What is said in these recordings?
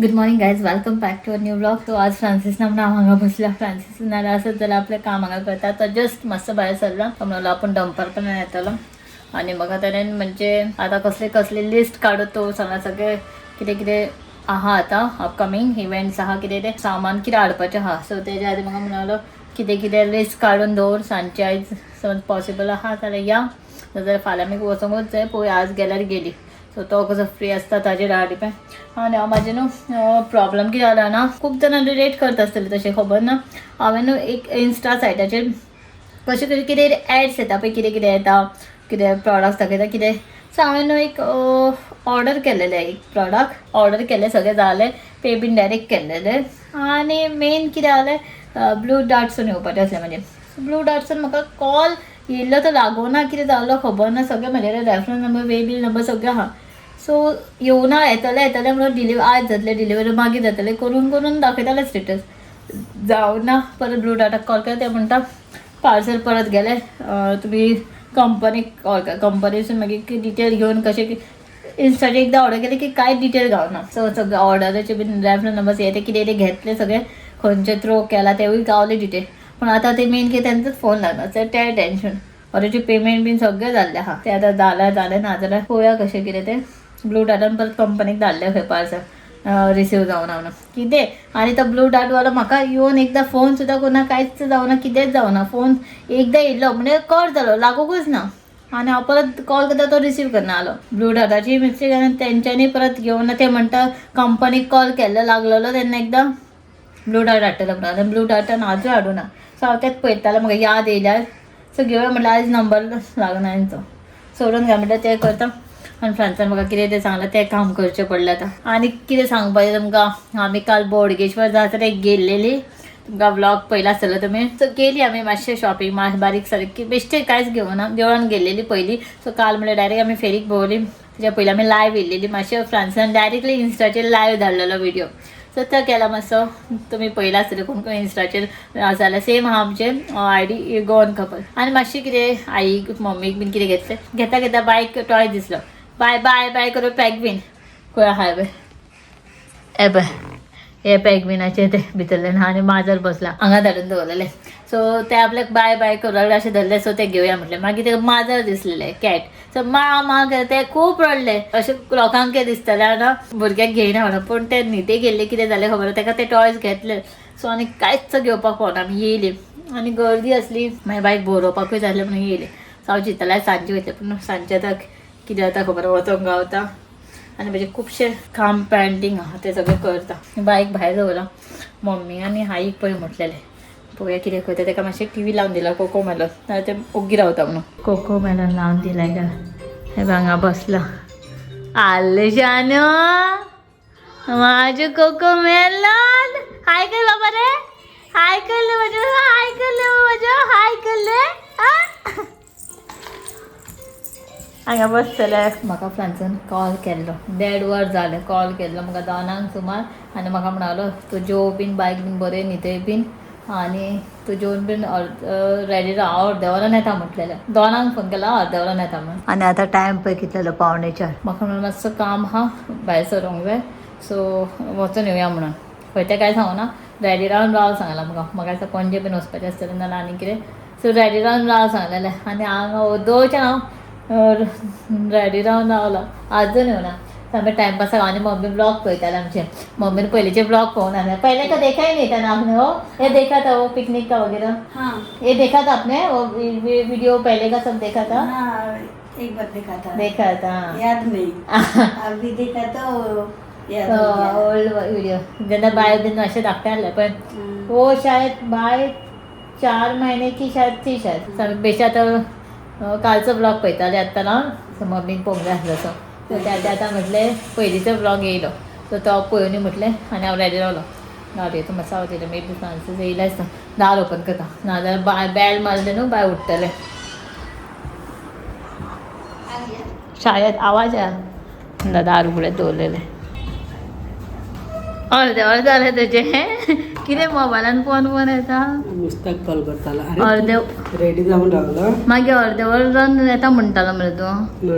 Good morning guys, welcome back to a new blog. तो आज Francis नाम हांगा बसला. फ्रान्सिस नाला असंच जाल्यार आपलें काम हांगा करता. तो जस्ट मस्त भायर सरला. म्हणलो आपण डंपर पण येतलो आणि मग त्याने म्हणजे आता कसले कसले लिस्ट काढत तो सांगा सगळे कितें कितें आहा आतां अपकमिंग इव्हेंट्स आहा कितें तें सामान कितें हाडपाचें आहा. सो तेज्या आदी म्हाका म्हणलो कितें कितें लिस्ट काडून दवर सांजचे आयज समज पॉसिबल आहा जाल्यार या, नाजाल्यार फाल्यां मी वचोंकूच जाय. पळय आज गेल्यार गेली. सो तो कसो फ्री असता ताजेर हांव डिपेंड. आनी हांव म्हाजें न्हू प्रॉब्लम कितें जाला ना, खूब जाणां रिलेट करता आसतलें तशें खबर ना. हांवें न्हू एक इंस्टा सायटाचेर कशें कशें कितें एड्स येता पळय, कितें कितें येता, कितें प्रॉडक्ट्स दाखयता कितें. सो हांवें न्हू एक ऑर्डर केल्लेलें, एक प्रॉडक्ट ऑर्डर केलें, सगळें जालें, पे बीन डायरेक्ट केल्लेलें. आनी मेन कितें जालें, ब्लू डार्टसून येवपाचें आसलें. म्हणजे ब्लू डार्टसून म्हाका कॉल येयल्लो तो लागोना, कितें जाल्लो खबर ना. सगळें म्हजेर रेफरन्स नंबर, वे बील नंबर सगळें आहा. सो येवना, येतलें म्हणून आज जातले डिलिव्हरी, मागीर जातलें करून करून दाखयतालें स्टेटस. जावना. परत ब्लू डार्टाक कॉल केलो, ते म्हणटा पार्सल परत गेलें, तुमी कंपनीक कॉल करा. कंपनीसून मागीर डिटेल घेवन कशें इन्स्टाचेर एकदां ऑर्डर केलें की कांय डिटेल गावना. सो सगळें ऑर्डराचे बीन रेफरन्स नंबर येते, कितें कितें घेतलें सगळें, खंयचे थ्रू केला तेवूय गावले डिटेल. पण आतां ते मेन कितें तेंचोच फोन लागना, तें टेन्शन. ऑलरेडी पेमेंट बीन सगळें जाल्लें आहा. तें आतां जालें ना जाल्यार पळोवया कशें कितें तें. ब्लू डार्टान परत कंपनीक धाडलें खंय पार्सल, रिसीव जावना म्हणून कितें. आनी तो ब्लू डार्टवालो म्हाका येवन एकदां फोन सुद्दां करना, कांयच जावना, कितेंच जावना. फोन एकदां येयल्लो म्हणजे कट जालो, लागूंकच ना. आनी हांव परत कॉल करता, तो रिसीव करना जालो. ब्लू डार्टाची मिस्टेक. आनी तेंच्यांनी परत घेवन ते म्हणटा कंपनीक कॉल केल्लो लागलेलो तेन्ना एकदां ब्लू डार्ट हाडटलो म्हणून. आनी ब्लू डार्टान आजूय हाडूना. सो हांव तेंच पळयतालें, म्हाका याद येयल्यार. सो घेवया म्हटल्यार आयज नंबर लागना हांचो, सोडून घाल म्हटल्यार तें करता. आनी फ्रेंड्सान म्हाका कितें तें सांगलां, तें काम करचें पडलें आतां. आनी कितें सांगपाचें तुमकां, आमी काल बोडगेश्वर जात्रेक गेल्लेली. तुमकां व्लॉग पयला आसतलो तुमी. सो गेली आमी मातशें शॉपिंग, बारीक सारीक, बेश्टें कांयच घेवना, देवळान गेल्लेली पयलीं. सो काल म्हळ्यार डायरेक्ट आमी फेरीक भोंवली. तेच्या पयलीं आमी लायव्ह येयलेली मातशें. फ्रांसान डायरेक्टली इंस्टाचेर लायव्ह धाडलेलो व्हिडिओ. सो तो केला मातसो. तुमी पयला आसतलें कोण कोण इंस्टाचेर जाल्यार. सेम आहा आमचें आयडी गोवन कपल. आनी मातशें कितें आईक मम्मीक बीन कितें घेतलें. घेता घेता बायक टॉय दिसलो. बाय बाय बाय करून पॅक बीन खंय आहा पळय, हे पळय हे पॅगविनाचे ते भितरल्यान. आनी माजर बसला हांगा धाडून दवरलेलें. सो ते आपल्याक बाय बाय करलें अशें धरलें. सो ते घेवया म्हटलें. मागीर ते माजर दिसलेलें, कॅट. सो मा ते खूब रडले. अशें लोकांक कितें दिसतलें ना, भुरग्याक घेयना म्हणून. पूण ते न्हिदे गेल्ले, कितें जालें खबर, ताका ते टॉयज घेतले. सो आनी कांयच घेवपाक पावना. आमी येयली आनी गर्दी आसली. मागीर बायक भोंवरोवपाकूय जालें म्हणून येयली. सो हांव चिंतलें सांजचे वयतलें, पूण सांजचें आतां कितें जाता खबर, वचोंक गावता. आनी म्हजें खुबशें काम पेंटींग आहा, तें सगळें करता. बायक भायर दवरला. मम्मी आनी आईक पळय म्हटलेलें पळोवया कितें करता. ताका मातशें टी व्ही लावन दिला, कोको मेलन, नाल्यार तें ओग्गी रावता म्हणून. कोको मेलन लावन दिलां का, हे हांगा बसला. आल्ले शानू, माझं कोको मेलन. हाय कर बाबा रे, हाय करले माझं, हाय करले माझं, हाय करले. हांगा बसतलें. म्हाका फ्रेंड्सान कॉल केल्लो, 1.5 वर जालें कॉल केल्लो म्हाका 2 सुमार. आनी म्हाका म्हणलो तूं जेव बीन, बायक बीन बरें न्हिदय बीन, आनी तूं जेवन बीन रेडी राव, हांव अर्द्या वरान येता म्हटलेलें. 2 फोन केला, अर्द्या वरान येता म्हणून. आनी आतां टायम पळय कितलेलो, 3:45. म्हाका म्हणून मातसो काम आहा, भायर सरोंक जाय. सो वचून येवया म्हणून. खंय तें कांय सांगना, रेडी रावन राव सांगलां म्हाका आतां पणजे बीन वचपाचें आसतलें नाल्यार आनी कितें. सो रेडी रावन राव सांगलेलें. आनी हांगा दोळचें हांव रेडी रावन रावला, आजून येवना. आमी टायमपासाक आनी मम्मी ब्लॉग पळयताले आमचे. मम्मीन पयलींचे ब्लॉग पळोवना. पहले का देखा ही नहीं था ना आपने वो, ये देखा था वो पिकनिक का वगैरह. हाँ, ये देखा था आपने वो वीडियो पहले का सब देखा था. हाँ, एक बार देखा था याद नहीं. अभी देखा तो याद नहीं है. ओल्ड व्हिडिओ जेन्ना बाय बीन अशें धाकटें पण वो शायद बाय 4 महीने की शायद थी शायद. बेश्टें आतां कालचो ब्लॉग पळयतालें आत्तां लावन. मम्मीक पळोवंक जाय आसलो. सो ते आतां म्हटलें पयलींचो ब्लॉग येयलो. सो तो पळोवनी म्हटलें. आनी हांव रेडी रावलो. गाडी येता मातसो आवज येयलो. मे बी फ्रांसीस येयला आसता. दार ओपन करता, नाजाल्यार बेल मारलें न्हू बाय उठतलें. शायद आवाज आहे. दार उगडे दवरलेले. अर्दे वर जालें तुजें. कितें मोबायलान फोन येता मुस्ताक कॉल करताला अर्दे रेडी जाऊन रावला मागीर अर्दे वरान येता म्हणटालो मरे तूं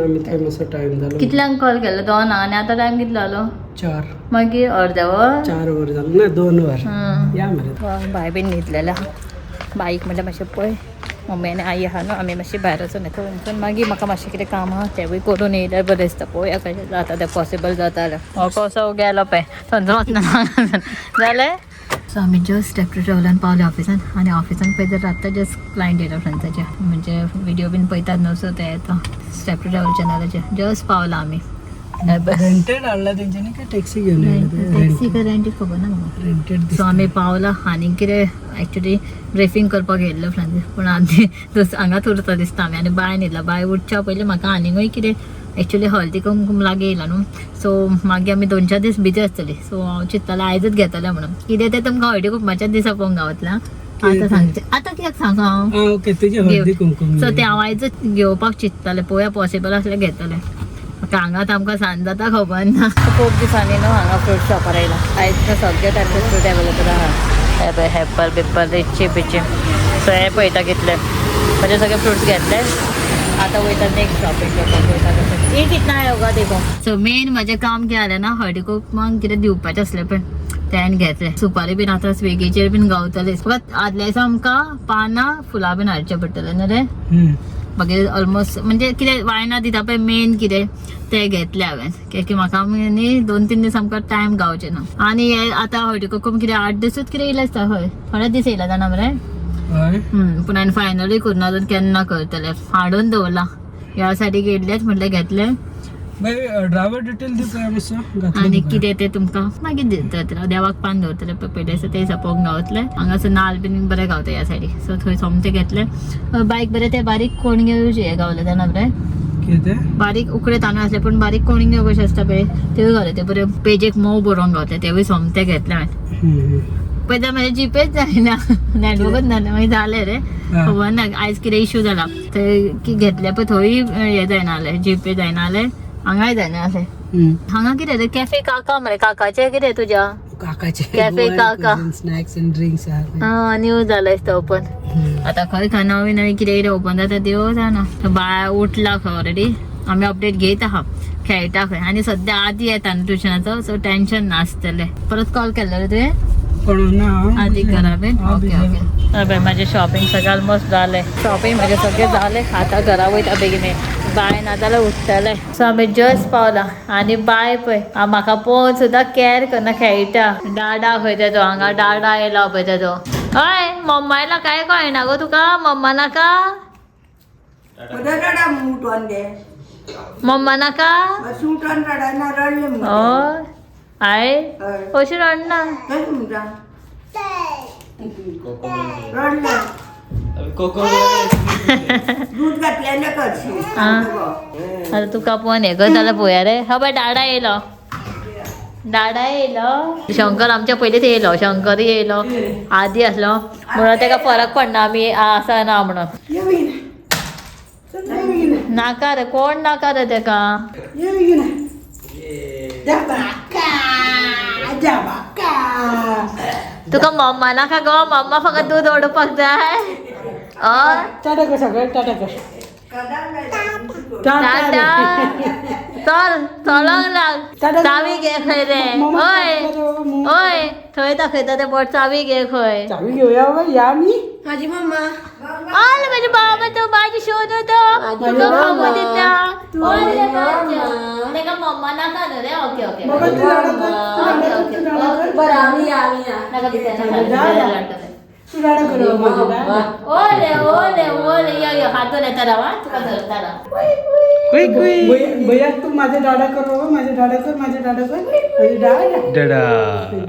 आमी थंय मातसो टायम जालो कितल्यांक कॉल केलो 2 आनी आतां टायम कितलो जालो 4 मागीर अर्दे वर 4 वर जालो ना 2 वर या मरे बाय बीन न्हिदलेले आहा बाईक म्हणल्यार मातशें पळय मम्मी आनी आई आहा न्हू आमी मातशी भायर वचून येता वचून मागीर म्हाका मातशें कितें काम आहा तेवूय करून येयल्यार बरें दिसता पळोवया कशें जाता तें पॉसिबल जाता जाल्यार हो कसो गेलो पळय थंय वचना जालें सो आमी जस्ट स्टेप ट्रॅवलान पावले ऑफिसान आनी ऑफिसान पळय जर आतां जस्ट क्लायंट येयलो फ्रेंड्साचे म्हणजे व्हिडिओ बीन पळयतात न्हू सो ते येता स्टेप ट्रॅवल चॅनलाचे जस्ट पावला आमी रेंटेड हाडला तेंच्यांनी काय टॅक्सी घेवन टॅक्सी काय रेंट खबर ना म्हाका रेंटेड सो आमी पावला आनी कितें एक्चुली ब्रिफींग करपाक येयल्लो फ्रेंड्स पूण आनी हांगाच उरता दिसता आमी आनी बाय न्हिदला बाय उठच्या पयलीं म्हाका आनीकूय कितें एक्चुली हळदी कुंकूम लागीं येयला न्हू सो मागीर आमी 2-4 दीस बिजी आसतली सो हांव चिंत्तालें आयजूच घेतलें म्हणून कितें तें तुमकां हळदी कुंकुमाच्या दिसा पळोवंक गावतलें आतां सांगचें आतां कित्याक सांगू हांव ओके तुझे हळदी कुंकुम सो तें हांव आयजूच घेवपाक चिंत्तालें पळोवया पॉसिबल आसल्यार घेतलें हांगात आमकां सांज जाता खबर ना खूब दिसांनी न्हू हांगा फ्रूट शॉपार आयला आयज सगळे टायपचे फ्रूट एवेलेबल आहा हे पळय एप्पल बिप्पल लिची बिची सो हे पळयता कितले म्हणजे सगळे फ्रुट्स घेतले आतां वयता नेक्स्ट शॉपिंग करपाक वयता तशें हे कितना योगा देखो सो मेन म्हजें काम कितें जालें ना हळदी कुंकमाक कितें दिवपाचें आसलें पळय तें घेतलें सुपारी बीन आतां स्विगीचेर बीन गावतलें फकत आदल्या दिसा आमकां पानां फुलां बीन हाडचें पडटलें न्हू रे मागीर ऑलमोस्ट म्हणजे कितें वायनां दिता पळय मेन कितें तें घेतलें हांवें कित्याक म्हाका न्ही 2-3 दीस आमकां टायम गावचे ना आनी हे आतां हळदी कुंकूम कितें 8 दिसूच कितें येयलें आसता हय थोडे दीस येयला जाणा मरे पूण हांवें फायनली करून अजून केन्ना करतलें हाडून दवरला ह्या सायडीक येयल्लेच म्हटलें घेतलें ड्रायव्हर डिटेल दिवं मातसो आनी कितें तें तुमकां मागीर दिता देवाक पान दवरतलें पयलें दिसा तें पळोवंक गावतलें हांगासर नाल्ल बीन बरें गावता ह्या सायडीक सो थंय सोमतें घेतलें बायक बरें तें बारीक कोणगे हे गावले जाणा बरें कितें बारीक उकडे तांदूळ आसले पूण बारीक कोणगे कशें आसता पळय तेवूय घाले ते बरें पेजेक मोव बरोवंक गावता तेवूय सोमतें घेतलें हांवें पळय म्हाजें जीपेच जायना नेटवर्कूच ना मागीर जालें रे खबर ना आयज कितें इश्यू जाला थंय घेतले पळय थंय हें जायना जालें जीपे जायना जालें हांगाय जायना जालें हांगा कितें रे कॅफे काका मरे काकाचें कितें तुज्या काकाचे कॅफे काका स्नॅक्स एंड ड्रिंक्स न्यू जालें दिसता ओपन आतां खंय खंय नवीन नवीन कितें कितें ओपन जाता देव जाणा बाय उठला खंय ऑलरेडी आमी अपडेट घेयत आहा खेळटा खंय आनी सद्या आदी येता न्हू ट्युशनाचो सो टेन्शन नासतलें परत कॉल केल्लो रे तुवें आदी करा बीन ओके ओके म्हाजें शॉपिंग सगळें ऑलमोस्ट जालें शॉपिंग म्हाजें सगळें जालें आतां घरा वयता बेगीन बाय नाजाल्यार उठतलें सो आमी जस्ट पावला आनी बाय पळय म्हाका पळोवन सुद्दां कॅर करना खेळटा डाडा खंय तेजो हांगा डाडा येयला पळय तेजो हय मम्मा येयला काय कळना गो तुका मम्मा नाका मम्मा नाका हय आय कशी रडना आता तुका पण हे कर जाल्यार पळोवया रे हा बाय डाडा येयलो शंकर आमच्या पयलींच येयलो शंकर येयलो आदी आसलो म्हणून तेका फरक पडना आमी आसा ना म्हणून नाका रे कोण नाका रे तेका तुका मम्मा नाका गो मम्मा फकत दूध ओडपाक जाय टाटा कर सगळं टाटा कर टाटा चल चलोंक लाग चावी घे खंय रे ओय ओय थंय दाखयता ते बोट चावी घे खंय चावी घेऊया या आमी माझी मम्मा आले माझे बाबा तो माझी शोध होतो तुका खाऊ दिता तेका मम्मा नाका न्हू रे ओके ओके बरं आम्ही नाका भितर ओले ओले ओले यो हातून येता रावा तुका धरता राव भैया तू माझे डाडा कर बाबा माझे डाडा कर माझे डाडा कर माझे डाडा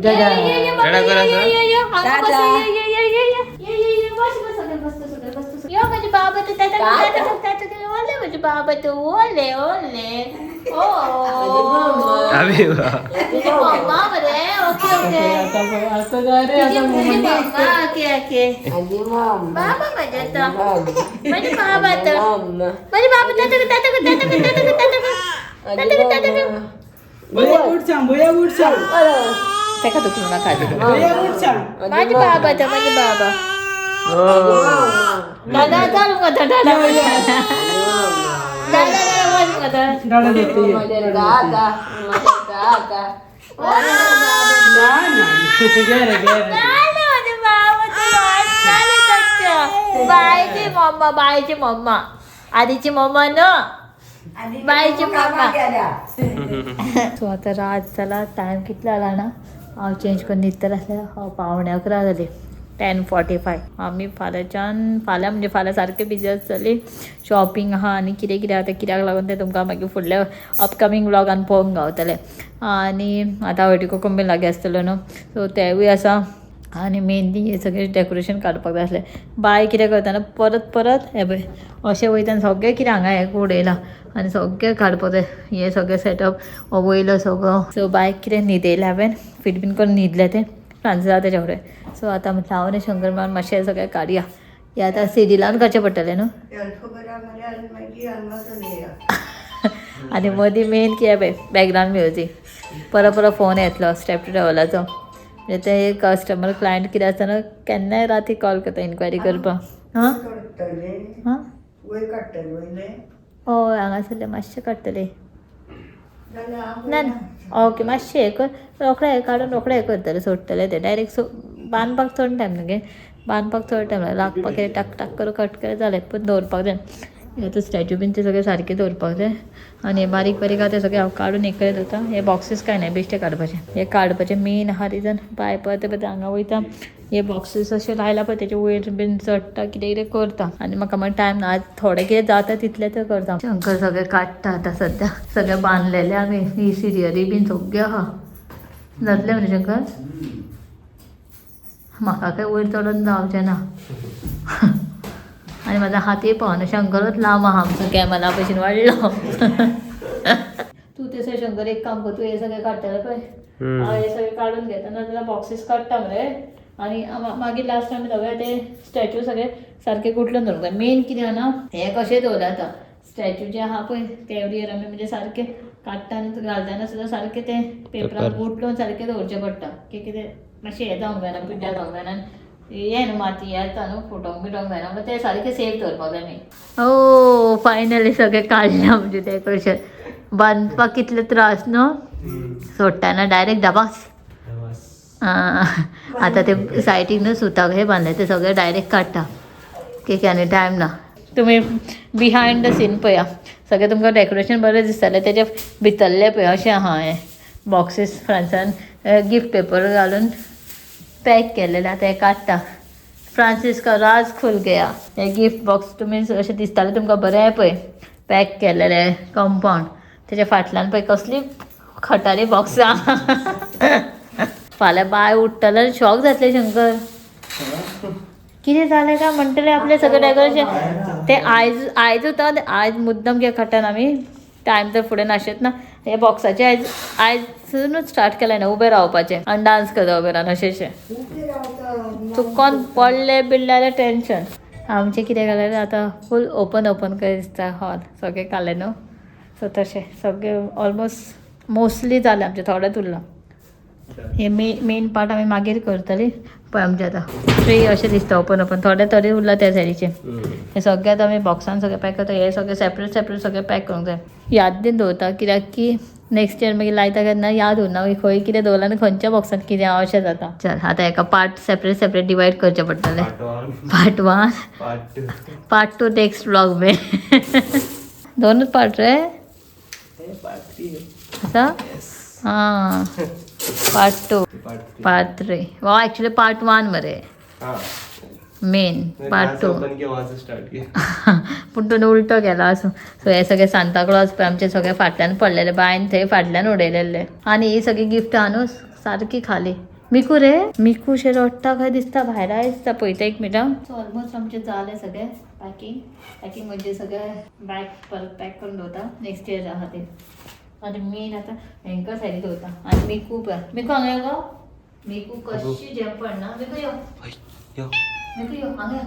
डाडा कर माझे बाबा तू माझे बाबा तू ओले ओले ओ मम्मा बरे ओके ओके बाबा माझे बाबा भैया उठ सांग तेका दुखू नका भैया उठ सांग. माझी बाबा दादा चालू दादा दादा डाळा देते ये. घे रे, घे रे. बायची मम्मा आधीची मम्मा न बायची मम्मा तो आता रात चला टाइम कितला आला ना हांव चेंज करून न्हिदतलें आसलें हांव 11:45 जाली 10:45 आमी फाल्यां म्हणजे फाल्यां सारकें बिजी आसतली शॉपिंग आहा आनी कितें कितें आतां कित्याक लागून तें तुमकां मागीर फुडल्या अपकमींग व्लॉगान पळोवंक गावतलें आनी आतां हळदी कुकूम बीन लागीं आसतलो न्हू सो तेवूय आसा आनी मेहंदी हे सगळें डेकोरेशन काडपाक जाय आसलें बाय कितें करता ना परत हे पळय अशें वयताना सगळें कितें हांगा हें उडयलां आनी सगळें काडपाक जाय हें सगळें सेटअप वयलो सगळो सो बायक कितें न्हिदयलें हांवें फिट बीन करून न्हिदलें तें फ्रांसीस आसा तेच्या फुडें सो आतां म्हटलें हांव आनी शंकर मारून मातशें सगळें काडया हें आतां सिरियलान करचें पडटलें न्हू आनी मदीं मेन कितें पळय बॅकग्रावंड म्युजीक परत फोन येतलो स्टेप टू ट्रॅवलाचो म्हणजे ते एक कस्टमर क्लायंट कितें आसता न्हू केन्नाय राती कॉल करता इन्क्वायरी करपाक हां हां हय हांगासरलें मातशें काडटलें ना ना ओके मातशें हें कर रोखडें हें काडून रोखडें हें करतलें सोडटलें तें डायरेक्ट बांदपाक चड टायम न्हू गे बांदपाक चड टायम लागपाक कितें टाक टाक करून कट केलें जालें पण दवरपाक जाय आतां स्टॅच्यू बीन ते सगळें सारकें दवरपाक जाय आनी हे बारीक बारीक आहा ते सगळें हांव काडून एक कडेन दवरता हे बॉक्सीस कांय नाही बेश्टे काडपाचें हे काडपाचें मेन आहा रिजन बाय पळय हांगा वयता हे बॉक्सीस अशें लायला पळय तेचे वयर बीन चडटा कितें कितें करता आनी म्हाका मागीर टायम ना आज थोडें कितें जाता तितलें तें करता शंकर सगळें काडटा आतां सद्या सगळें बांदलेलें आमी ही सिरियली बीन सगळें आहा जातलें मरे शंकर म्हाका काय वयर चडोन जावचें ना आनी म्हाजो हातीय पावना शंकरूच लांब आहा आमचो कॅमेरा भशेन वाडलो तूं तें शंकर एक काम कर तूं हे सगळें काडटलें पळय हांव हे सगळें काडून घेता नाजाल्यार बॉक्सीस काडटा मरे आनी मागीर लास्ट टायम सगळें ते स्टॅच्यू सगळें सारकें गुटलून दवरूंक जाय मेन कितें आहा ना हें कशें दवरलें आतां स्टॅच्यू जे आहा पळय ते एवरी आमी म्हणजे सारकें काडटाना घालतना सुद्दां सारकें तें पेपरार गुटलून सारकें दवरचें पडटा कितें मातशें हें जावंक जायना पिड्ड्यार जावंक जायना हें न्हू माती येता न्हू फुटोंक बिटोंक जायना मग ते सारकें सेफ दवरपाक जाय न्ही ओ फायनली सगळें काडलें आमचें डेकोरेशन बांदपाक कितले त्रास न्हू सोडटाना डायरेक्ट धबास आतां ते सायटीक न्हू सुताक हे बांदले ते सगळें डायरेक्ट काडटा केक्यांनी टायम ना तुमी बिहायंड द सीन पळया सगळें तुमकां डेकोरेशन बरें दिसतालें तेजे भितरलें पळय अशें आहा हें बॉक्सीस फ्रांसान गिफ्ट पेपर घालून पॅक केलेलें आतां हें काडटा फ्रांसीस का राज खुल गया हे गिफ्ट बॉक्स तुमी अशें दिसतालें तुमकां बरें पळय पॅक केलेलें कंपाउंड तेच्या फाटल्यान पळय कसली खटारी बॉक्सां फाल्यां बाय उठटलें शॉक जातलें शंकर कितें जालें काय म्हणटलें आपलें सगळें डेकोरेशन ते आयज उरता आयज मुद्दम कित्याक काडटात आमी टायम तर फुडें नाशित ना हे बॉक्साचें आयजूनच स्टार्ट केलें ना उबें रावपाचें आनी डांस करता उबें रावन अशें चुकोन पडलें बिडलें टेंशन आमचें कितें जालें आतां फूल ओपन कशें दिसता हॉल सगळें काडलें न्हू सो तशें सगळें ऑलमोस्ट मोस्टली जालें आमचें थोडेंच उरलां हे मेन पार्ट आमी मागीर करतलीं पळय आमचें आतां फ्री अशें दिसता ओपन थोडें तरी उरलां त्या सायडीचें हे सगळें आतां आमी बॉक्सान सगळें पॅक करता हे सगळें सेपरेट सगळें पॅक करूंक जाय याद दीन दवरता कित्याक की नेक्स्ट इयर मागीर लायता केन्ना याद उरना खंय कितें दवरलां आनी खंयच्या बॉक्सान कितें हांव अशें जाता चल आतां हेका पार्ट सेपरेट डिवायड करचें पडटलें पार्ट 1 पार्ट 2 नेक्स्ट व्लॉग मे दोनूच पार्ट रे आसा हां पार्ट 2 पार्ट 3 वा एक्चुअली पार्ट 1 मरे मेन पार्ट 2 पूण तुवें उलटो केला असो सो हे सगळें सांता क्लॉज पळय आमचे सगळें फाटल्यान पडलेले बायन थंय फाटल्यान उडयलेले आनी ही सगळी गिफ्ट आहा न्हू सारकी खाली मिकू रे मिकू शे रडटा खंय दिसता भायर दिसता पळयता एक मिनट सो ऑलमोस्ट आमचें जालें सगळें पॅकींग म्हणजे सगळें बॅग परत पॅक करून दवरता नेक्स्ट इयर आहा ते आनी मेन आतां हेंका सायडीक दवरता आनी मिकू हांगा गो मिकू कशी जेम पडना मिकू यो हांगा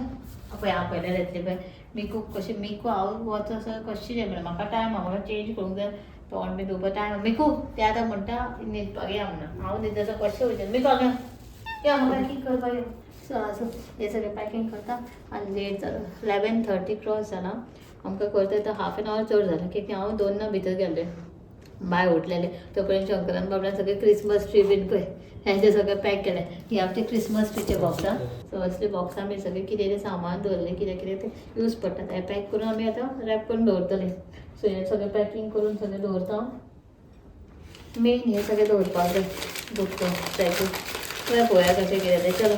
पळय हांव पयल्यार येतलें पळय मिकू कशें मिकू हांव वच कशें जेम पडना म्हाका टायम म्हाका चेंज करूंक जाय तोंड बी दुखत आहे मी खूप ते आता म्हणता नीट बघूया म्हणा हांव न्ही जसं कशें वयचें मी बघूया या मग पॅकिंग करपा यो सो असं हे सगळें पॅकिंग करता आनी लेट जालो 11:30 क्रॉस जाला आमकां करता तर हाफ एन आवर चड जालें कित्याक हांव 2 भितर गेल्लें भायर उठलेलें तोपर्यंत शंकरान बाबड्यान सगळें क्रिसमस ट्री बीन पळय हें सगळें पॅक केलें ही आमचे क्रिसमस ट्रीचे बॉक्सां सो असले बॉक्सां आमी सगळें कितें सामान दवरलें कितें कितें तें यूज पडटा हें पॅक करून आमी आतां रॅप करून दवरतलें सो हें सगळें पॅकिंग करून सगळें दवरता मेन हें सगळें दवरपाक जाय बुक पॅकिंग पळोवया कशें कितें तें चलो